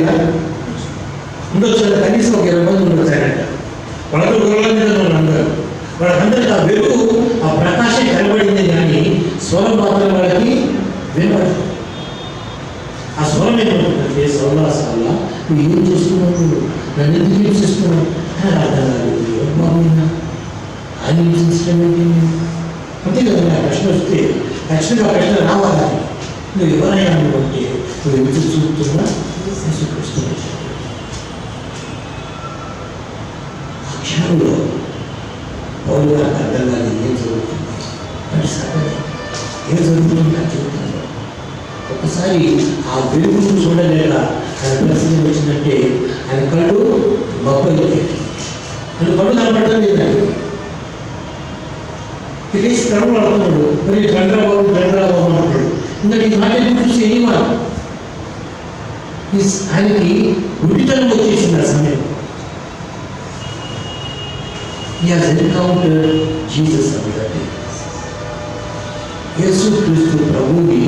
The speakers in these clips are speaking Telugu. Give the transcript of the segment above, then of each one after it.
కదా, ఉండొచ్చు కదా, కనీసం ఒక 20 మంది ఉండొచ్చు ఆయనంట. వాళ్ళతో గొడవల మీద అందరూ వాళ్ళందరికీ ఆ వెలుగు, ఆ ప్రకాశం కనబడింది, కానీ స్వరం మాత్రం వాళ్ళకి వినపడదు. ఆ స్వరం ఏమంటుందంటే, సౌలాసాల నువ్వు ఏం చేస్తున్నావు, నన్ను ఎందుకు హింసిస్తున్నావు అని అర్థం కాలేదు. బాగున్నా ఆయన హింసించడం ఏంటి? అంతే కదా, ఆ ప్రశ్న వస్తే ఖచ్చితంగా ఆ ప్రశ్న రావాలి. నువ్వు ఎవరైనా అనుకుంటే నువ్వు ఎదురు చూస్తున్నా ఆ క్షణంలో పౌలు గారికి అర్థం కాదు ఏం జరుగుతుంది, అది సగం ఏం జరుగుతుంది నా జీవితంలో. ఒకసారి ఆ వెలుగును చూడలేక ఆయన పరిస్థితి వచ్చిందంటే ఆయన కళ్ళు బొబ్బలు, ఆయన కళ్ళు కనపడటం లేదండి. తిరిగి కళ్ళు పడుతున్నాడు, మరి చంద్రబాబు అంటాడు. ఇంకా నీ నాట్యం చూసి ఏమా ఆయనకి గుడితనం వచ్చేసింది ఆ సమయం. He has encountered Jesus on that day. యేసుక్రీస్తు ప్రభువుని,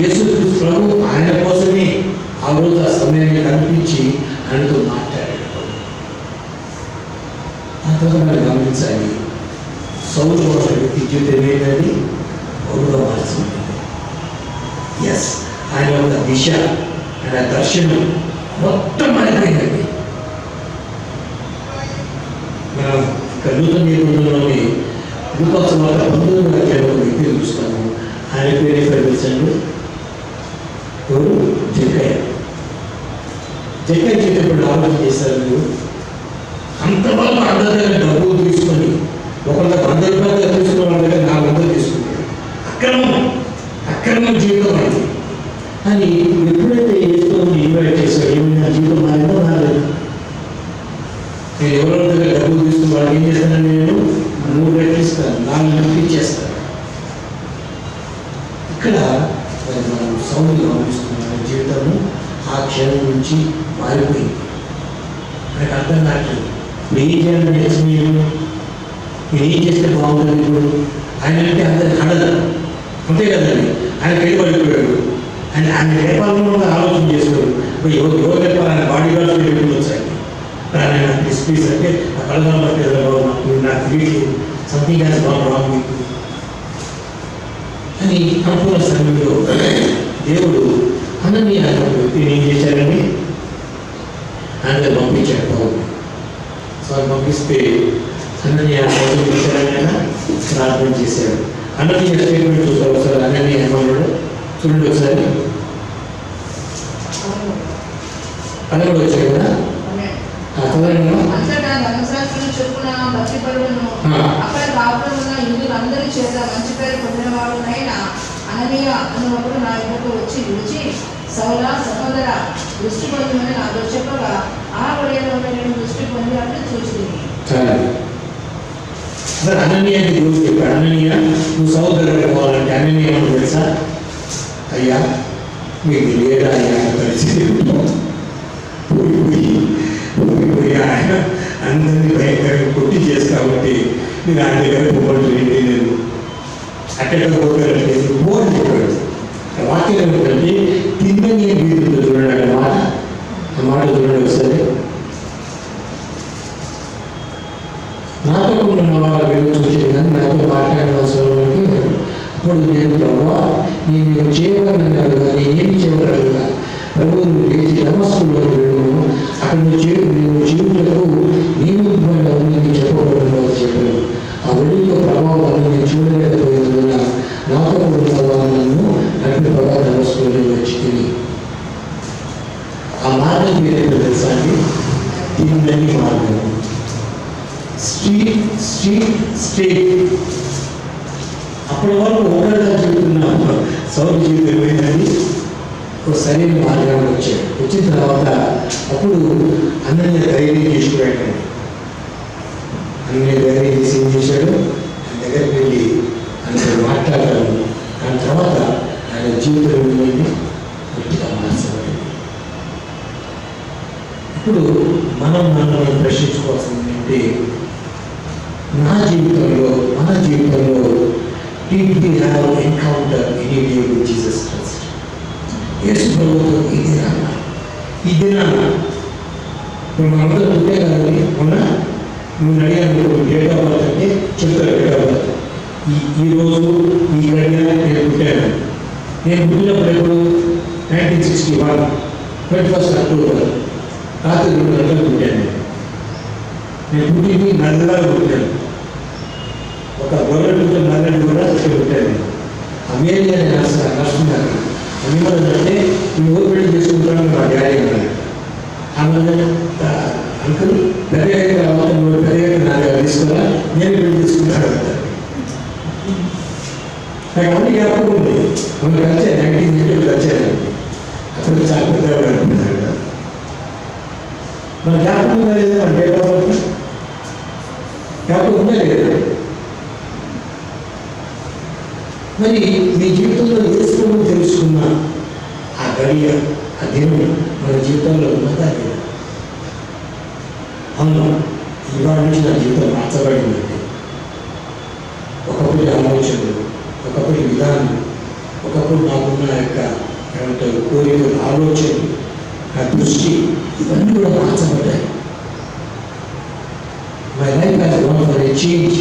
యేసుక్రీస్తు ప్రభు ఆయన కోసమే ఆ రోజు ఆ సమయాన్ని కనిపించి ఆయనతో మాట్లాడాడు. ఆ తర్వాత మనం గమనించాలి, సౌలు అనే వ్యక్తి జీవితం ఏంటంటే పౌలుగా మార్చింది. ఎస్, ఆయన యొక్క దిశ, ఆయన దర్శనం మొత్తం మారిపోయిందండి. మనం ఇక్కడ నూతన నిబంధనలోని రూపాసువాత 19వ అధ్యాయంలో వ్యక్తిని చూస్తాము. ఆయన పేరు ప్రవేశంలో ఎవరు? జక్కయ్య. జక్కయ్య చేసేప్పుడు ఆలోచన చేశారు, మీరు అంతవరకు అందరి దగ్గర డబ్బులు తీసుకొని ఒకళ్ళ 100 రూపాయలు తీసుకున్న వాళ్ళ దగ్గర 400 తీసుకున్నాడు. అక్రమం జీవితం అది. అని ఎప్పుడైతే ఏసుని ఇన్వైట్ చేశాడు, ఏమైనా జీవితం మారిందో మారలేదు. నేను ఎవరి దగ్గర డబ్బులు తీసుకుని వాళ్ళు ఏం చేస్తాను, నేను 3 రెట్లు ఇస్తాను, 4 రెట్లు ఇచ్చేస్తాను. ఇక్కడ మనం సౌండ్ గమనిస్తున్నాం, జీవితము ఆ క్షణం నుంచి మారిపోయింది. నాకు అర్థం కావట్లేదు, ఇప్పుడు ఏం చేయాలని తెలిసి మీరు ఏం చేస్తే బాగుంటుంది. ఇప్పుడు ఆయన అంటే అందరికి కడదు, అంతే కదండి. ఆయన పెళ్ళిపడిపోయాడు, ఆయన నేపాల్లో ఆలోచన చేశాడు. ఇప్పుడు ఎవరు నేపాల్ ఆయన బాడీ గార్డ్స్ పెట్టుకుని వచ్చాయి. ఆయన డిస్ప్లీస్ అంటే ఆ కళగా నాకు తెలియదు, something has not wrong with అని అనుకున్న సమయంలో దేవుడు అననీయ అనే వ్యక్తిని ఏం చేశారని ఆయన పంపించాడు. పౌలు సో పంపిస్తే అననీయ చేశారని ప్రార్థన చేశాడు. అననీయ స్టేట్మెంట్ చూస్తారు ఒకసారి. అననీయ ఏమన్నాడు చూడండి ఒకసారి. 11 వచ్చాయి కదా, అక్కడ రావడం యూదులందరి చేత మంచి పేరు పొందినవాడునైనా అననీయ అను ఒకడు నా యొద్దకు వచ్చి నిలిచి, సౌలా సహోదర దృష్టి పొందమని నాతో చెప్పగా ఆ గడియలో నేను దృష్టి పొంది అప్పుడు చూచింది. అననీయాకి దేవుడు చెప్పాడు, అననీయ నువ్వు సహోదరుడు పోవాలంటే అననీయ ఏమని తెలుసా? అయ్యా మీకు లేదా అయ్యా పరిస్థితి పోయి ఆయన అందరినీ భయంకరంగా కొట్టి చేస్తా ఉంటే నేను ఆయన దగ్గర పోవడం ఏంటి, నేను అక్కడ పోతానంటే పోని చెప్పాడు. వాక్యం ఏమిటంటే తిందని వీధిలో చూడండి అన్నమాట. ఆ మాట చూడండి ఒకసారి. నాతో ఉన్న వాళ్ళ వెలుగు చూసేది కానీ నాతో మాట్లాడిన అవసరం. అప్పుడు నేను ప్రభావ నేను చేయగలను కానీ ఏమి చేయగలను, ప్రభువు లేచి నమస్కుల్లో వెళ్ళను, అక్కడ నువ్వు జీవితంలో నేను చెప్పబడిన చెప్పాను. ఆ వెలుగులో ప్రభావాన్ని నేను చూడలేకపోయినందున నాతో ఉన్న వాళ్ళను నడిపగా నమస్కులు వచ్చి ఆ మార్గం పేరు తెలుసా అండి? తిందని మార్గం, స్ట్రీట్. అప్పటి వరకు ఒకరిగా చెబుతున్నా సౌలు జీవితం పోయిందని ఒక సరైన మార్గాన్ని వచ్చాడు. వచ్చిన తర్వాత అప్పుడు అన్నయ్య ధైర్యం చేసుకున్నాడు. అన్నయ్య ధైర్యం చేసి ఏం చేశాడు, ఆయన దగ్గరికి వెళ్ళి ఆయన మాట్లాడారు. దాని తర్వాత ఆయన జీవితం ఏమైంది, గట్టిగా మార్చబడింది. ఇప్పుడు మనం ప్రశ్నించుకోవాల్సింది ఏంటంటే, నా జీవితంలో మన జీవితంలో did we have encounter any day with Jesus Christ? యేసు ప్రభువుతో ఇది రావాలి. ఈ దినాన ఇప్పుడు మనందరూ పుట్టే కాదని మొన్న నువ్వు అడిగాను డేట్ ఆఫ్ బర్త్ అంటే చెప్తారు డేట్ ఆఫ్ బర్త్. ఈరోజు ఈ గడియ నేను పుట్టాను. నేను పుట్టినప్పుడు ఎప్పుడు 1961 21 అక్టోబర్ రాత్రి 2 గంటలకు పుట్టాను. నేను పుట్టింది నల్లగా పుట్టాను. ఒక గొర్రె పుట్టిన నల్లటి కూడా ఇక్కడ పుట్టాను. అమెరికా నడుస్తున్నారు అంటే నువ్వు ఊరు పెళ్లి చేసుకుంటాను మా డాడీ అన్నాడు. ఆమె అంకుల్ పెద్దగా తర్వాత నువ్వు పెద్దగా నాకు తీసుకురా నేను పెళ్లి తీసుకుంటాను అంటారు. నాకు అన్ని జ్ఞాపకం ఉంది. మనకు వచ్చాయి 1980 వచ్చాను. అప్పుడు చాలా పెద్దగా అనుకుంటున్నాడు కదా. మన జ్ఞాపకం ఉందా లేదా? మన డేట్ ఆఫ్ బర్త్ జ్ఞాపకం ఉందా లేదా? మరి మీ జీవితంలో ఏసుకోవడం తెలుసుకున్న ఆ గడియ ఆ దేవుడు మన జీవితంలో ఉన్నదా లేదా? అవును, ఇవాళ నుంచి నా జీవితం మార్చబడిందండి. ఒకప్పుడు ఆలోచనలు, ఒకప్పుడు విధానం, ఒకప్పుడు నాకున్న యొక్క ఏమంటారు కోరికలు, ఆలోచనలు, నా దృష్టి ఇవన్నీ కూడా మార్చబడ్డాయి. My life has gone for a change.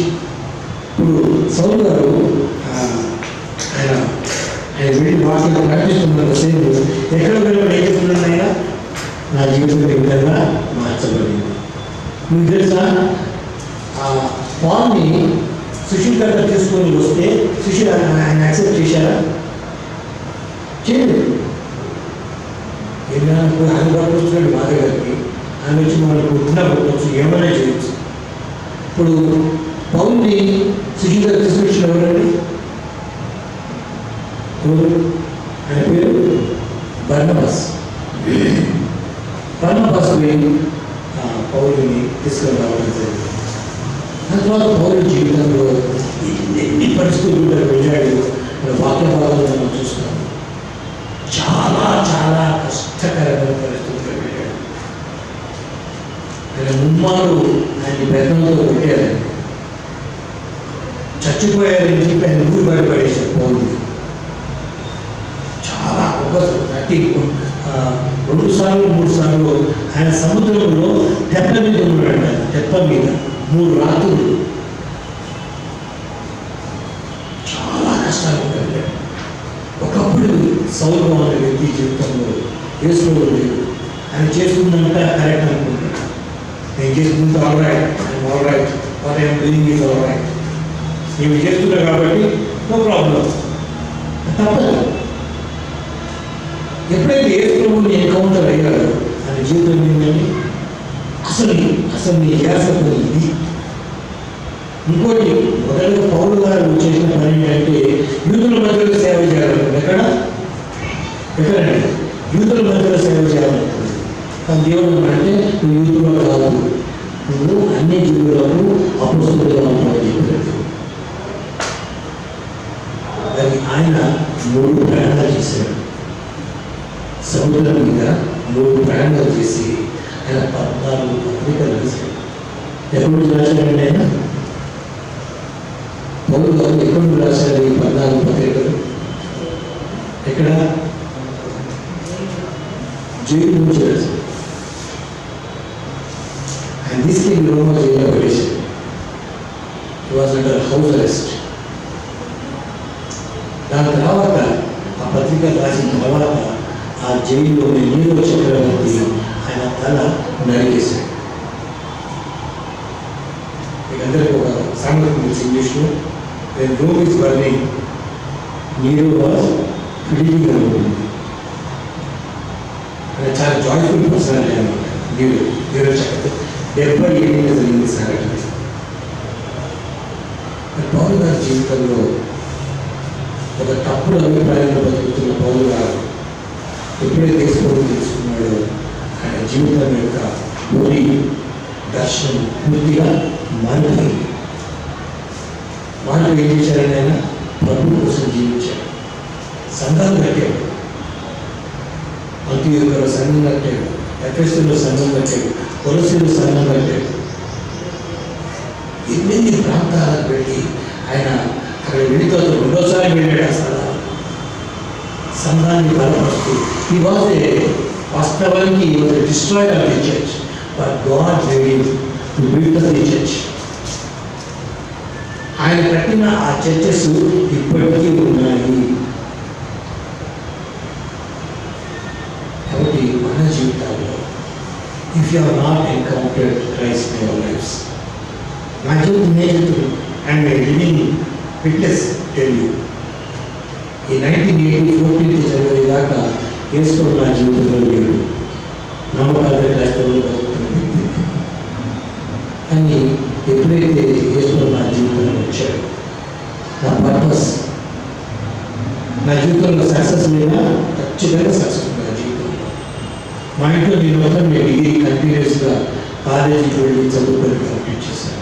ఇప్పుడు సౌలు గారు ఆయన వెళ్ళి వాక్యం ప్రకటిస్తున్నారు. సేమ్ ఎక్కడ వెళ్ళి ఏం చెప్తున్నాను ఆయన నా జీవితం ఈ విధంగా మార్చబడింది. మీకు తెలుసా పాల్ని సుశీల్ గారు తీసుకొని వస్తే సుశీల్ ఆయన యాక్సెప్ట్ చేశారా? చేయలేదు. ఏదైనా ఆయన పట్టుకొస్తున్నాడు మా దగ్గరికి, ఆయన వచ్చి మనకు ఉన్నా పట్టుకోవచ్చు, ఏమైనా చేయొచ్చు. ఇప్పుడు పౌల్ని సుశీల్ గారు తీసుకొచ్చిన ఎవరండి? ఆయన పేరు బర్నబాస్. బర్నబాస్ పౌరుని తీసుకొని రావడం జరిగింది. దాని తర్వాత పౌరుల జీవితంలో ఎన్ని పరిస్థితులు వెళ్ళాడు మన వాక్య భాగాలను మనం చూస్తున్నాం. చాలా చాలా కష్టకరమైన పరిస్థితుల్లో వెళ్ళాడు. ఆయన ముమ్మారు ఆయన బెత్తంతో కొట్టారు. చచ్చిపోయారని చెప్పి ఆయన ఊరు బయటపడేశారు పౌరుని. చాలా ఒక 2 సార్లు 3 సార్లు ఆయన సముద్రంలో తెప్ప మీద ఉన్నాడు. తెప్ప మీద 3 రాత్రులు చాలా కష్టాలు ఉంటాయి. ఒకప్పుడు సౌలు అనే వ్యక్తి జీవితంలో వేసుకోవడం లేదు. ఆయన చేసుకుందంట కరెక్ట్ అనుకుంటాడు. నేను చేసుకుంటే alright, what I'm doing is alright. నేను చేస్తున్నా కాబట్టి నో ప్రాబ్లం, తప్పదు. ఎప్పుడైతే యేసుప్రభువుని ఎన్కౌంటర్ అయ్యారో ఆయన జీవితం ఏంటంటే అసలు నీ యాసకు ఇది. ఇంకోటి మొదటిగా పౌలు గారు చేసిన పని ఏంటంటే యూదుల మధ్యలో సేవ చేయాలనుకుంది. ఎక్కడండి యూదుల మధ్యలో సేవ చేయాలనుకుంది. కానీ దేవుడు అంటే నువ్వు యూదులో కాదు, నువ్వు అన్ని జీవులకు అపొస్తలులుగా ఉంటావని చెప్పాడు. అది ఆయన 3 ప్రయాణాలు చేశాడు. సముద్రం మీద 3 ప్రయాణాలు చేసి ఆయన 14 పత్రికలు రాశాడు. ఎప్పుడు రాశాడండి ఆయన? పౌలు గారు ఎప్పుడు రాశాడు ఈ 14 పత్రికలు? ఎక్కడ? జైలు నుంచి రాశాడు. ఆయన తీసుకెళ్ళి రోమా జైల్లో పడేశాడు. హి వాజ్ అండర్ హౌస్ అరెస్ట్. దాని తర్వాత ఆ పత్రిక రాసిన తర్వాత ఆ జైల్లోని నీరో చక్రవర్తి ఆయన తల నరికేశాడు. మీకందరికీ ఒక సామెత తెలుసు ఇంగ్లీష్లో, when Rome is burning, Nero was fleeing అనుకుంటుంది. ఆయన చాలా జాయ్ఫుల్ పర్సనాలిటీ అనమాట. నీరో చక్రవర్తి 70 ఏళ్ళ జరిగింది సంఘటన. పౌలు గారి జీవితంలో ఒక తప్పుడు అభిప్రాయంలో బతుకుతున్న పౌలు గారు ఎప్పుడైతే యేసుప్రభువుని తెలుసుకున్నాడో ఆయన జీవితం యొక్క పూరి దర్శనం పూర్తిగా మారిపోయింది. వాళ్ళు ఏం చేశారని ఆయన ప్రభు కోసం జీవించాడు. సంఘాలు కట్టాడు. అంత్యోక్యలో సంఘం కట్టాడు, ఎఫెసులో సంఘం కట్టాడు, కొలసీలో సంఘం కట్టాడు. ఎన్ని ప్రాంతాలకు వెళ్ళి ఆయన అక్కడ వెళ్ళితో 2వ సారి వెళ్ళాడు. అసలు సంఘాన్ని బలపరుస్తూ ఈ వాజ్ వాస్తవానికి destroyed of the church, but God made him to build the church. ఆయన కట్టిన ఆ చర్చెస్ ఇప్పటికీ ఉన్నాయి. కాబట్టి మన జీవితాల్లో if you have not encountered Christ in your lives, నా జీవితం and my living witness tell you, ఈ 1980 14th జనవరి దాకా యేసు నా జీవితంలో లేడు. నమ్మకాలు క్రైస్తవులు బతుకుతున్న వ్యక్తి. కానీ ఎప్పుడైతే యేసు నా జీవితంలో వచ్చాడు, నా పర్పస్, నా జీవితంలో సక్సెస్ లేదా ఖచ్చితంగా సక్సెస్ నా జీవితంలో. మా ఇంట్లో నేను మొత్తం డిగ్రీ కంటిన్యూస్గా కాలేజీకి వెళ్ళి చదువుకొని కంప్లీట్ చేశాను.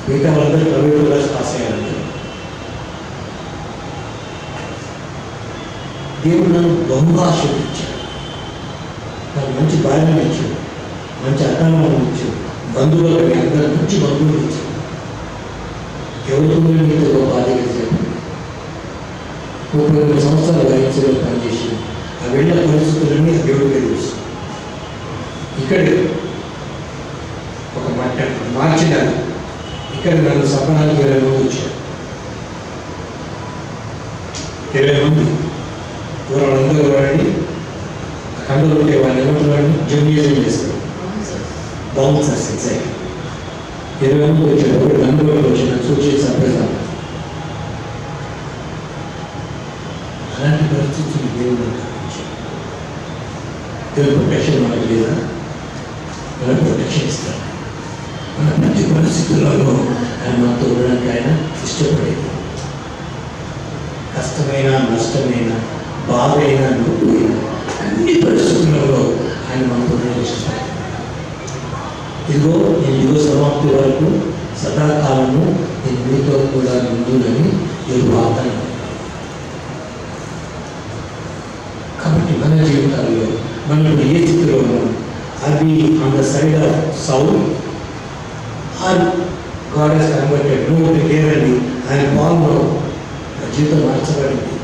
మిగతా వాళ్ళందరూ ప్రైవేట్ క్లాస్ పాస్ అయ్యారంటే దేవుడు నన్ను బహుగా ఆశీర్వదించాడు. నాకు మంచి భార్యను ఇచ్చాడు, మంచి అత్తమామను ఇచ్చాడు, బంధువులకు అందరూ మంచి బంధువులు ఇచ్చాడు. ఎవరితో మీతో గొప్ప ఆధిక్యత చెప్పండి. 32 సంవత్సరాల వయసులో పనిచేసి ఆ వెళ్ళిన పరిస్థితులన్నీ దేవుడికి తెలుసు. ఇక్కడే ఒక మార్చిన ఇక్కడ నన్ను సంబరానికి 20 మంది వచ్చారు. 20 మంది వాళ్ళందరూ వాడిని కండలు ఉంటే వాళ్ళు ఏమంటున్నాడు, జర్నలిజం చేస్తారు, బౌన్సర్స్. ఎగ్జాక్ట్ 20 మంది వచ్చారు. ఒకటి అందులో వచ్చిన సూచి సర్ప్రైజ్. అలాంటి పరిస్థితులు దేవుడు కల్పించాడు. దేవుడు ప్రొటెక్షన్ మనకు లేదా? మన ప్రొటెక్షన్ ఇస్తాడు. మన ప్రతి పరిస్థితులలో ఆయన మనతో ఉండడానికి ఆయన ఇష్టపడేది. కష్టమైన, నష్టమైన, బాధైన, నొప్పైన అన్ని పరిస్థితులలో ఆయన మనతో ఉండడానికి ఇష్టపడేది. ఇదిగో నేను యుగ సమాప్తి వరకు సదాకాలము నేను మీతో కూడా ముందునని దేవుడు వాగ్దానం. కాబట్టి మన జీవితాల్లో మనం ఏ స్థితిలో ఉన్నాం, అది on the side of soul or God he's converted, నువ్వు లేదండి ఆయన పాల్లో నా జీవితం మార్చబడింది,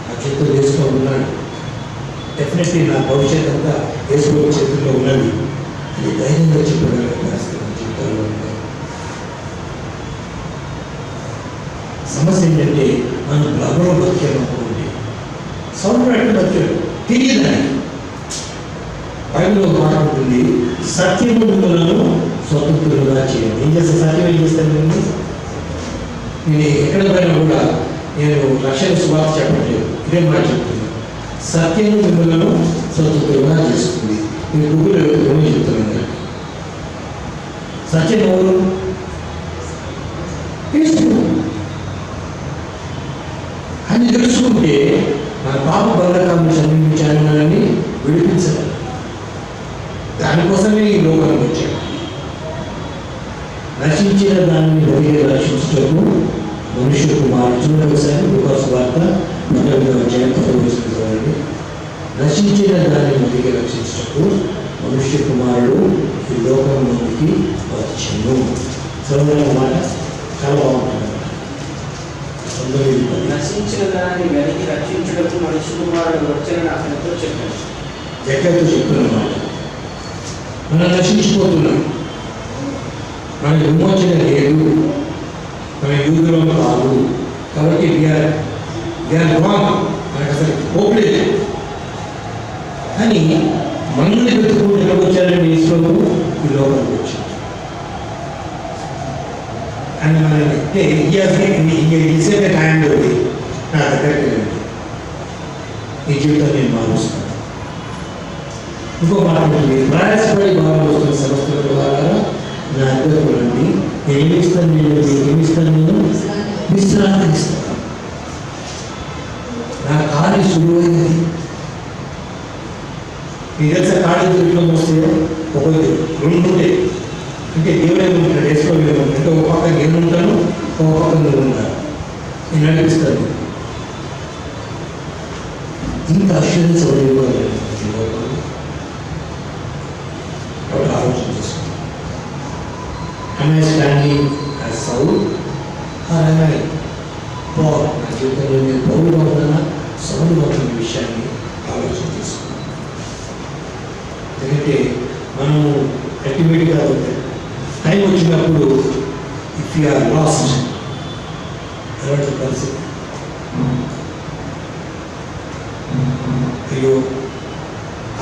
నా జీవితం చేసుకుని ఉన్నాడు, డెఫినెట్లీ నా భవిష్యత్ అంతా యేసు చేతుల్లో ఉన్నది అని ధైర్యంగా చెప్పగలిగే పరిస్థితి మన జీవితంలో ఉంది. సమస్య ఏంటంటే మనం బ్లగలో బతికేమనుకోండి, సౌండ్ ఎక్కడ బతికాడు తెలియదని. బైబిల్లో మాట ఉంటుంది, సత్యము మిమ్మలను స్వతంత్రులుగా చేయండి. ఏం చేస్తే సత్యం ఏం చేస్తాను? నేను ఎక్కడ పోయినా కూడా నేను రక్షణ సువార్త చెప్పట్లేదు, ఇదే మాట చెప్తున్నాను. సత్యం మిమ్మలను స్వతంత్రులుగా చేస్తుంది. నేను గురువులు ఎవరు చెప్తున్నాను. సత్యం ఎవరు? అని తెలుసుకుంటే మన పాప బంధకాలను సమీపించాను అని విడిపించాలి. దానికోసమే ఈ లోకానికి వచ్చాడు. రక్షించిన దాన్ని బతికే రక్షించటకు మనుషుల కుమారుడు. చూడండి ఒకసారి లూకాసు వార్త 18వ అధ్యాయం 10వ వచనం. రక్షించిన దాన్ని బతికే రక్షించటకు మనుష్య కుమారుడు ఈ లోకంలోనికి వచ్చాను. చదవడం మాట చాలా బాగుంటుంది. నశించిన దాన్ని వెలికి రక్షించడానికి మనుష్య కుమారుడు వచ్చారని అతనితో చెప్పాను. ఎక్కడితో చెప్తున్నమాట, మనం నశించిపోతున్నాం, మన విమోచన లేదు, మన యూదులం కాదు. కాబట్టి మనకు అసలు హోప్ లేదు. కానీ మనల్ని వెతుకుంటూ ఎక్కడికి వచ్చారండి? ఈశ్వరు ఈ లోకానికి వచ్చారు. అని మనం టైంలో నా దగ్గరికి రండి, ఈ జీవితం నేను మారుస్తాను. ఇంకో మాట ఉంటుంది, ప్రయాసపడి భావం వస్తున్న సమస్యల ద్వారా నా దగ్గరకు రండి, నేను ఏమిస్తాను, నేను విశ్రాంతి ఇస్తాను. నా కార్యం సులువైనది. మీ తెలిసిన కార్యం దొరికిలో వస్తే ఒకటి 2 ఉంటాయి. అంటే దేవుడే ఉంటాడు, వేసుకోలేదు. అంటే ఒక పక్క నేను ఉంటాను, ఒక పక్క నువ్వు ఉంటాను. నేను నడిపిస్తాను. ఇంత అష్యూరెన్స్ ఎవరు ఇవ్వాలి? ఆలోచన చేసుకోండి. Am I standing as Saul or am I Paul? నా జీవితంలో నేను పౌరుగా ఉన్నానా, సౌలుగా ఉన్న విషయాన్ని ఆలోచన చేసుకోండి. మనము అల్టిమేట్గా టైం వచ్చినప్పుడు ఇఫ్ యు ఆర్ లాస్ట్ అలాంటి పరిస్థితి, అయ్యో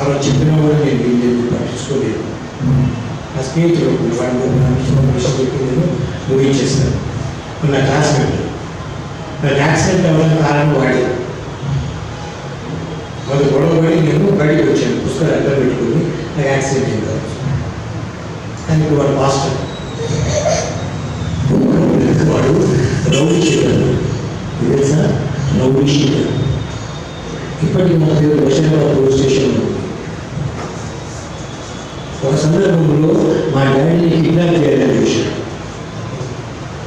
అలా చెప్పినా కూడా నేను వీళ్ళు పట్టించుకోలేదు. నా స్నేహితుడు వాళ్ళు విషయం చెప్పి నేను ముగించేస్తాను. నా క్లాస్మేట్ నాకు యాక్సిడెంట్ అవ్వడానికి కారణం వాడే. వాళ్ళు గొడవ పడి నేను బయటకు వచ్చాను, పుస్తకాలు అడ్డం పెట్టుకుని నాకు యాక్సిడెంట్ అయింది కావచ్చు. కానీ ఇప్పుడు వాడు పాస్టర్, వాడు రౌడీ షీటర్, తెలుసా రౌడీ షీటర్. ఇప్పటికీ మన పేరు బషీరాబాద్ పోలీస్ స్టేషన్లో. ఒక సందర్భంలో మా డాడీని కిడ్నాప్ చేయాలని చూశాడు.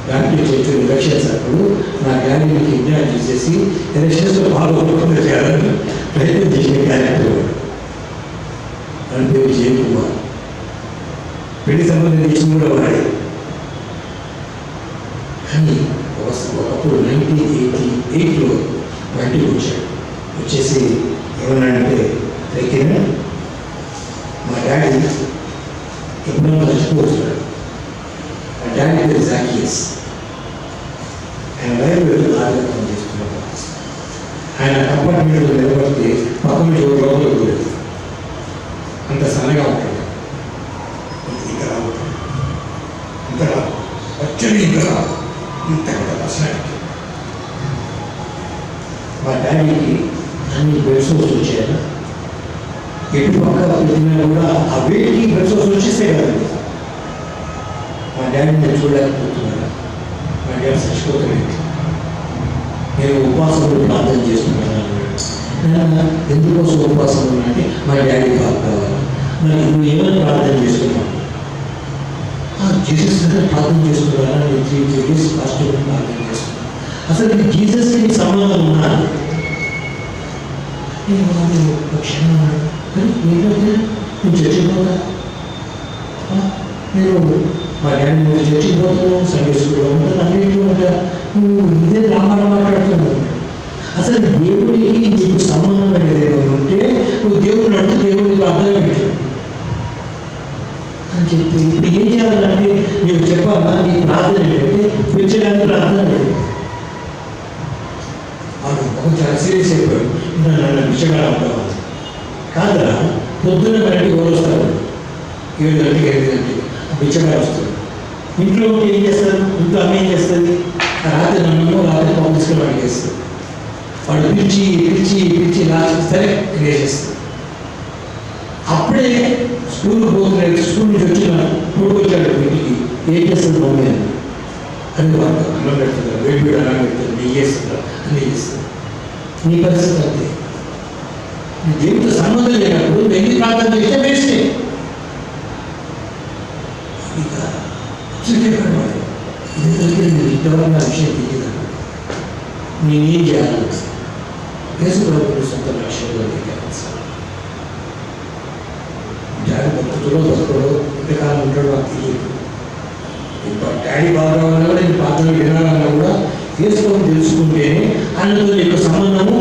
డాక్టర్ చెప్పిన ఎలక్షన్స్ అప్పుడు నా డాడీని కిడ్నాప్ చేసేసి ఎలక్షన్స్లో పాల్గొనకుండా చేయాలని ప్రయత్నం చేసిన క్యారెక్టర్. అని పేరు జయ్ కుమార్. పెళ్లి సంబంధం చేసిన కూడా వాడే. కానీ ఒకప్పుడు 1988లో మా ఇంటికి వచ్చాడు. వచ్చేసి ఏమన్నాడంటే, లైకేనా మా డాడీ ఎప్పుడో మర్చిపోతున్నాడు. మా డాడీ పేరు జాకియస్. ఆయన రైల్వేలో ఆరోగ్యం చేస్తున్నాడు. ఆయన కంపార్ట్మెంట్లో నిలబడితే పక్కన లోపల పోలేదు. అంత సన్నగా ఉంటాడు. ఇంతగా ఉంటాడు, ఇంతగా వచ్చని ఇంతగా ఇంత పర్సనాలిటీ. మా డాడీకి అన్ని బెడ్ సోర్స్ వచ్చాయన. ఎటు పక్క పెట్టినా కూడా ఆ వేడికి బెడ్ సోర్స్ వచ్చేస్తే కదండి. మా డాడీ నేను చూడలేకపోతున్నాను. మా డాడీ చచ్చిపోతున్నాడు. నేను ఉపవాసంలో ప్రార్థన చేస్తున్నాను. ఎందుకోసం ఉపవాసం ఉన్నా అంటే మా డాడీ కావాలి. మరి ఇప్పుడు ఏమైనా ప్రార్థన చేస్తున్నాను, జీసస్ దగ్గర ప్రార్థన చేస్తున్నారా? నేను 3 days ఫాస్టింగ్ ప్రార్థన చేస్తున్నాను. అసలు జీసస్కి సంబంధం ఉన్నారు. నేను క్షణం ఏంటంటే నేను చర్చిపోతా, నేను మా డాడీ నువ్వు చర్చిపోతాను, సండే స్కూల్లో ఉంటాను, అన్నింటిలో ఉంటా, నువ్వు ఇదే రామాయణం మాట్లాడుతున్నావు. అసలు దేవుడికి నీకు సంబంధం అనేది ఉంటే నువ్వు దేవుడిని అంటే దేవుడికి ప్రార్థన పెట్టావు అని చెప్పి ఇప్పుడు ఏం చేయాలంటే నీకు చెప్పాలా? నీ ప్రార్థన ఏంటంటే పెంచడానికి ప్రార్థన లేదు. వాడు కొంచెం సీరియస్ అయిపోయాడు. నన్ను విషయంగా ఉంటాను కాదా? పొద్దున్న బయటికి ఎవరు వస్తారు? 7 గంటలకి 8 గంటలకి బిచ్చగా వస్తారు. ఇంట్లో ఉంటే ఏం చేస్తారు? ఇంట్లో అమ్మ ఏం చేస్తుంది? రాత్రి నన్ను రాత్రి పంపించుకొని వాడికి వేస్తారు. వాడు పిలిచి పిలిచి పిలిచి లాస్ట్ సరే వేసేస్తారు. అప్పుడే స్కూల్కి పోతున్నాడు. స్కూల్ నుంచి వచ్చిన కొడుకు వచ్చాడు ఇంటికి. ఏం చేస్తుంది మమ్మీ అని? అది వాళ్ళు అన్నం పెడుతున్నారు, వేడి అన్నం పెడతారు, నెయ్యి చేస్తున్నారు, అన్నీ చేస్తారు. నీ పరిస్థితి అంతే. నీ దేవుడితో సంబంధం లేనప్పుడు ఎన్ని ప్రార్థన చేస్తే వేస్తే ఇంతవరకు నా విషయం తెలియదు. నేనేం చేయాలి? యేసు ప్రభువుని సొంత లక్ష్యంలో డాడీ భక్తులో భక్తుడు ఇంతకాలం ఉంటాడు నాకు తెలియదు. డాడీ బాగా ఉన్నా కూడా నేను ప్రార్థన వినాలన్నా కూడా యేసుని తెలుసుకుంటేనే ఆయనతో నీకు సంబంధము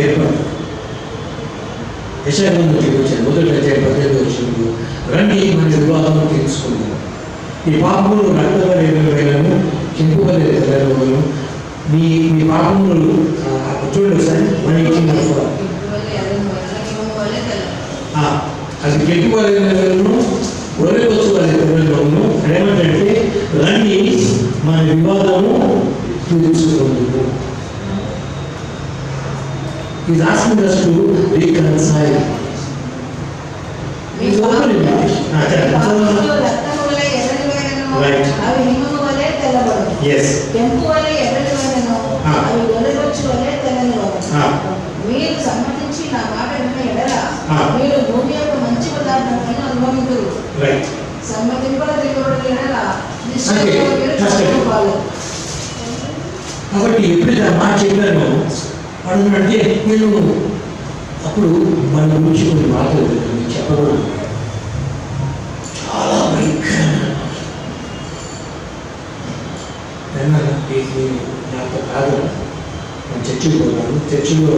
ఏర్పడుతుంది. యెషయా-గ్రంథం వచ్చాను 1:18 రండి మన వివాహం తెలుసుకుందాం. ఈ పాపములు రక్తవలేను కెంపువలే తెల్లను. మీ మీ పాపములు చూడండి సార్ మన ఇచ్చిన అది కెంపువలేను ఒరేవచ్చు వాళ్ళ తెల్లను. ఏమంటే రండి మన వివాదము తెలుసుకుందాము. He's asking us to reconcile. He's opening it. Right. Yes. మీరు సమ్మతించి నా మాట విన్న ఎడల మీరు భూమి యొక్క మంచి పదార్థాలను అనుభవించరు. రైట్. సమ్మతింపబడిన ఎడల కాబట్టి ఎప్పుడైతే మాట చెప్పాను అడుగునంటే నేను అప్పుడు మన గురించి కొన్ని మాటలు చెప్పకూడదు. చాలా భయంకరమైన నాతో కాదు. నేను చర్చికి పోతాను, చర్చిలో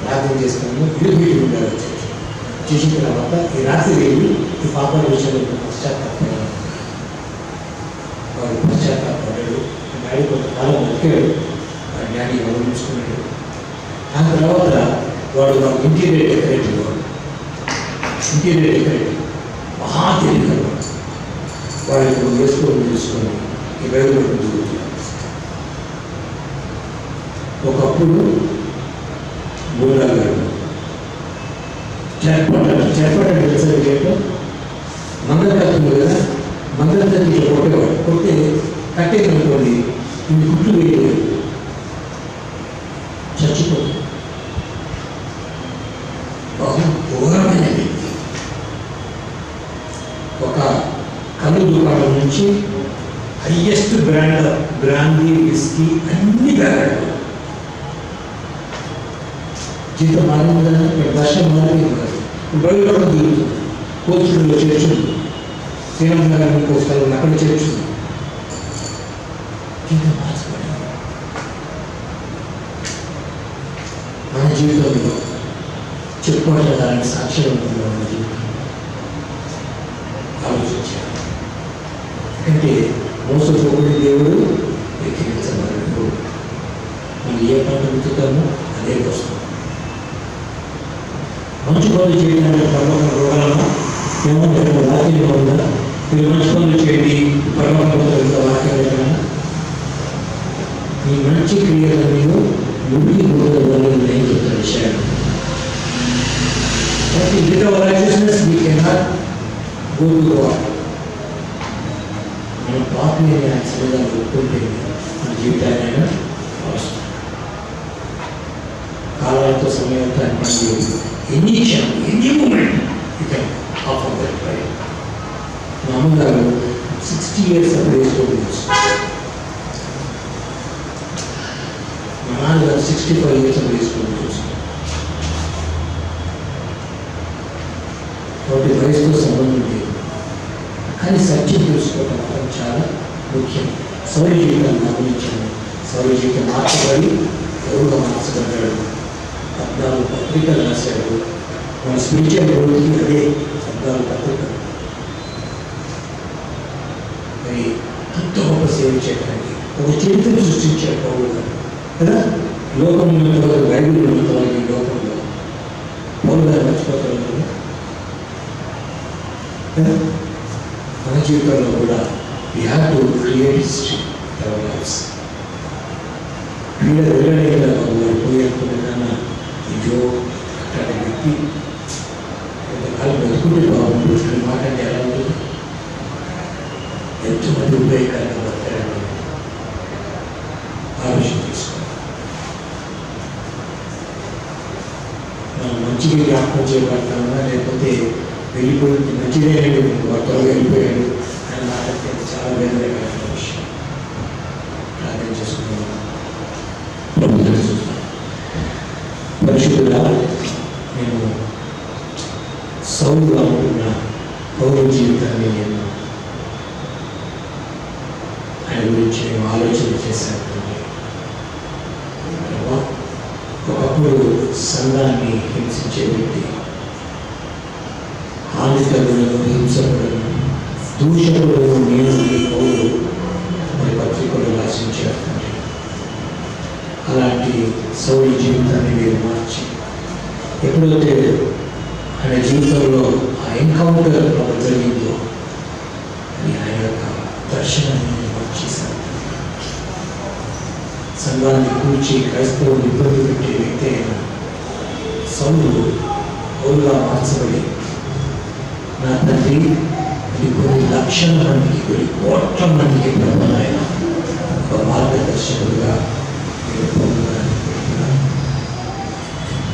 ప్రార్థన చేస్తాను. ఇల్లు ఉండాలి చర్చి. చేసిన తర్వాత ఈ రాత్రి వెళ్ళి ఈ పాపాల విషయంలో పశ్చాత్తాపడ్డాడు. వాడు పశ్చాత్తాపడ్డాడు. డాడీ కొంతకాలం బతికాడు. వాడి డాడీ గౌరవించుకున్నాడు. దాని తర్వాత వాడు మాకు ఇంటీరియర్ డెకరేటివ్. వాడు ఇంటీరియర్ డెకరేటివ్ మహా తెలియదు. వాడు ఇప్పుడు వేసుకొని ఈ బయలు దిగుతున్నాడు. ఒకప్పుడు బోలా గారు చేపట్టాడు తెలుసా రేపు మందం కడుతుంది కదా, మందం తగ్గి కొట్టేవాడు. కొట్టే కట్టేదనుకోండి ఇన్ని గుట్లు వేయలేదు, చచ్చిపోతుంది. ఘోరమైన వ్యక్తి. ఒక కళ్ళు దుకాణం నుంచి హైయెస్ట్ బ్రాండీ విస్కీ అన్ని బ్రాండ్ జీతం మారింది కదా, వర్షం మారింది కాదు. బయట దిగుతుంది. కోచుల్లో చేర్చుంది. శ్రీరామ్ కోస్తాలను అక్కడ చేర్చుంది. జీతం మార్చబడింది. మన జీవితంలో చెప్పుకోవట్లేదు అలాంటి సాక్ష్యం ఉంటుంది. మన జీవితం ఆలోచించారు. అంటే మోసపోకుని దేవుడు ఎక్కిరించబడడు. మనం ఏ పంట విత్తుతామో అదే వస్తుంది. మంచి పనులు చేయడానికి పర్వతం రోగాలను ఏమంటారు వాక్యంలో ఉందా? మీరు మంచి పనులు చేయండి పర్వతం వాక్యం ఎక్కడ? మీ మంచి క్రియల మీరు ముడి మూడవని చెప్తారు విషయాలు. Righteousness we cannot go to God. మన పాపని యాక్చువల్గా ఒప్పుకుంటే మన జీవితాన్ని ఆయన అవసరం. కాలాలతో సమయంతో ఆయన పని ఎన్ని క్షణం ఎన్ని మూమెంట్ ఇక ఆఫర్ పెట్టాయి. మా అమ్మగారు 60 years అప్పుడు వేసుకోవచ్చు. మా నాన్నగారు 65 years అప్పుడు వేసుకోవచ్చు. వాటి వయసుతో సంబంధం లేదు. కానీ సత్యం తెలుసుకోవడం మాత్రం చాలా ముఖ్యం. సౌర జీవితాన్ని గమనించాను. సౌర జీవితం మార్చబడి ఎవరుగా మార్చబడ్డాడు. 14 పత్రికలు రాశాడు. మన స్పిరిచువల్ గ్రోత్కి అదే 14 పత్రికలు. మరి అంత గొప్ప సేవ చేయడానికి ఒక చరిత్ర సృష్టించాడు పౌరులు గారు కదా. లోకం ఉన్నంతవరకు బైబిల్ ఉన్నంతవరకు ఈ లోకంలో పౌరులు గారు మర్చిపోతారు కదా. మన జీవితంలో కూడా we have to create history our lives. వీళ్ళ వెళ్ళలేదా పోయేట్టుకున్నా ఇదో అట్లాంటి వ్యక్తి కొంతకాలం బతుకుంటే బాగుంటుంది. మాట అంటే ఎలా ఉంటుంది? ఎంతమంది ఉపయోగకరంగా బతకడానికి ఆలోచన చేసుకోవాలి. మనం మంచిగా జ్ఞాపకం చేయబడతామా లేకపోతే వెళ్ళిపోయి మంచిదే త్వరగా వెళ్ళిపోయాడు అని మాట్లాడితే చాలా వేదనకరమైన విషయం. ప్రార్థన చేసుకున్నాం. పరిశుద్ధుడా, నేను సౌలుగా ఉంటున్న పౌర జీవితాన్ని నేను ఆయన గురించి నేను ఆలోచన చేశాను. ఒకప్పుడు సంఘాన్ని హింసించే వ్యక్తి, హానికరులను హింసకులను దూషకులను నేను పౌరులు మరి పత్రికలు రాసించారు. అలాంటి సౌలి జీవితాన్ని మీరు మార్చి ఎప్పుడైతే ఆయన జీవితంలో ఆ ఎన్కౌంటర్ జరిగిందో అని ఆయన యొక్క దర్శనాన్ని మార్చేశారు. సంఘాన్ని కూర్చి క్రైస్తవులు ఇబ్బంది పెట్టే వ్యక్తి అయిన సౌలు పౌరుగా మార్చబడి నా తండ్రి ఇది కొన్ని లక్షల మందికి కొన్ని కోట్ల మందికి ఆయన ఒక మార్గదర్శకుడుగా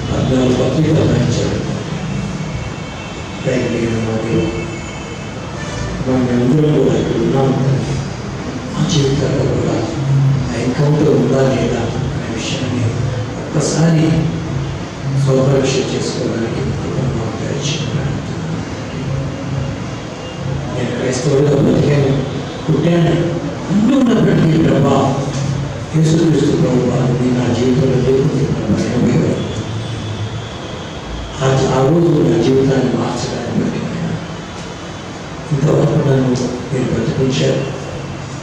పద్నాలుగు పత్రికలు రాయించాడు. మనందరం కూడా ఇక్కడ ఉన్నాము. మా జీవితాల్లో కూడా ఆ ఎన్కౌంటర్ ఉందా లేదా అనే విషయాన్ని ఒక్కసారి స్వపరీక్ష చేసుకోవడానికి నేను క్రైస్తవులుగా బ్రతికాను, పుట్టాను, అన్నీ ఉన్నప్పటికీ ప్రభా యేసుక్రీస్తు ప్రభువు నా జీవితంలో లేకపోతే ఆ రోజు నా జీవితాన్ని మార్చడానికి బట్టి ఆయన ఇంతవరకు నన్ను మీరు బ్రతికించారు,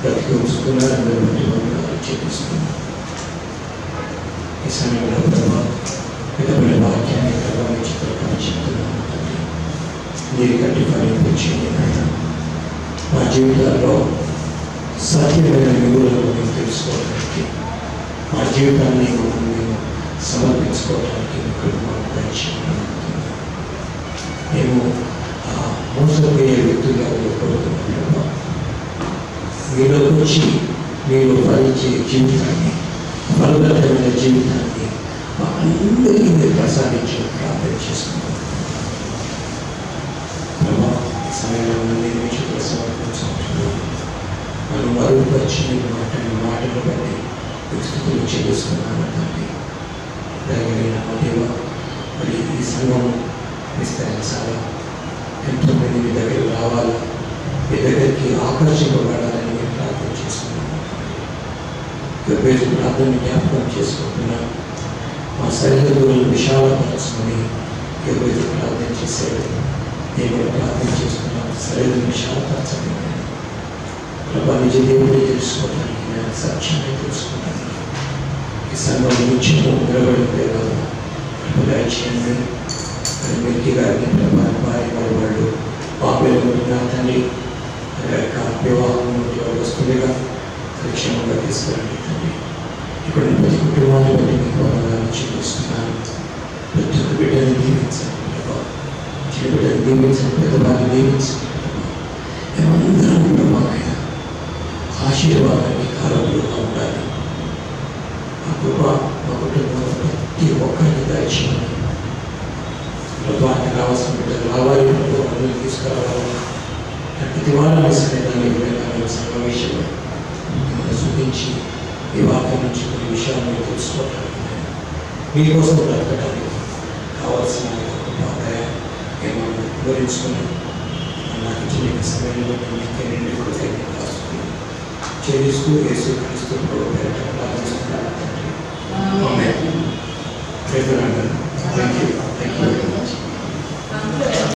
బ్రతికి ఉంచుతున్నారు, అందరూ బట్టి వందనాలు చెల్లిస్తున్నాను. ఈ సమయంలో ప్రభావ విధమైన వాక్యాన్ని ప్రభావం చిత్రపడి చెప్తున్నాను తండ్రి. మీరు కట్టి ఫలించేయండి నాయన. మా జీవితాల్లో సత్యమైన విలువలను మేము తెలుసుకోవడానికి, మా జీవితాన్ని మేము సమర్పించుకోవడానికి మేము మోసపోయే వ్యక్తులుగా ఉండకూడదు. మీలోకి వచ్చి మీరు ఫలించే జీవితాన్ని, ఫలభరితమైన జీవితాన్ని మా అందరికీ మీరు ప్రసాదించి ప్రార్థన చేస్తున్నాం. ప్రభా ఈ సమయంలో నేను చేతులు సమర్పించుకుంటున్నాను. నన్ను మరుగుపరిచి మీరు మాటలు బట్టి స్థితులు చెల్లిస్తున్నాను తండ్రి. దయగలిగిన మా దేవ, మరి ఈ సంఘం విస్తరించాలా, ఎంతోమంది మీ దగ్గర రావాలా, మీ దగ్గరికి ఆకర్షింపబడాలని మేము ప్రార్థన చేసుకున్నాము. పేరు ప్రార్థన జ్ఞాపకం చేసుకుంటున్నాం. మా సరిహద్దులను విశాలపరచుకొని ఎవరైతే ప్రార్థన చేశాడు, నేను కూడా ప్రార్థన చేసుకున్నాను. సరిహద్దులు విశాలపరచండి. ప్రభా నిజ దేవుడిని తెలుసుకోవడానికి, నేను సత్యాన్ని తెలుసుకోవడానికి ఈ సంఘం నిత్యము నిలబడిపోయేలా దయచేయండి. వ్యక్తి గారిని ప్రభా భార్య వాళ్ళు పాపేరుకుంటున్నా తండ్రి, వివాహం నుండి వాళ్ళు వస్తుందిగా క్షేమంగా తీసుకురండి తండ్రి. ఇక్కడ ప్రతి కుటుంబాన్ని బట్టి మీకు వందనాలు చెల్లిస్తున్నాను. ప్రతి ఒక్క బిడ్డని దీవించండి ప్రభా, చిన్న బిడ్డని దీవించండి, పెద్దవారిని దీవించండి ప్రభా. మేమందరం ప్రభా ఆయన ఆశీర్వాదానికి కాలంలోగా ఉండాలి. ఆ కృప మా కుటుంబంలో ప్రతి ఒక్కరికి దయచేయండి ప్రభా. రావాల్సిన బిడ్డలు రావాలి, అందరూ తీసుకురావాలి. ప్రతి వారాన్ని సన్నిధాన్ని సమావేశంలో మిమ్మల్ని చూపించి ఈ వాక్యం నుంచి కొన్ని విషయాలను తెలుసుకోవడానికి, మీకోసం బ్రతకడానికి కావాల్సిన ఏమన్నా వివరించుకుని నాకు ఇచ్చిన సమయంలో మీకేనండి కృతజ్ఞత చెల్లిస్తూ యేసు క్రీస్తు ప్రార్థిస్తున్నాను తండ్రి. ఆమేన్.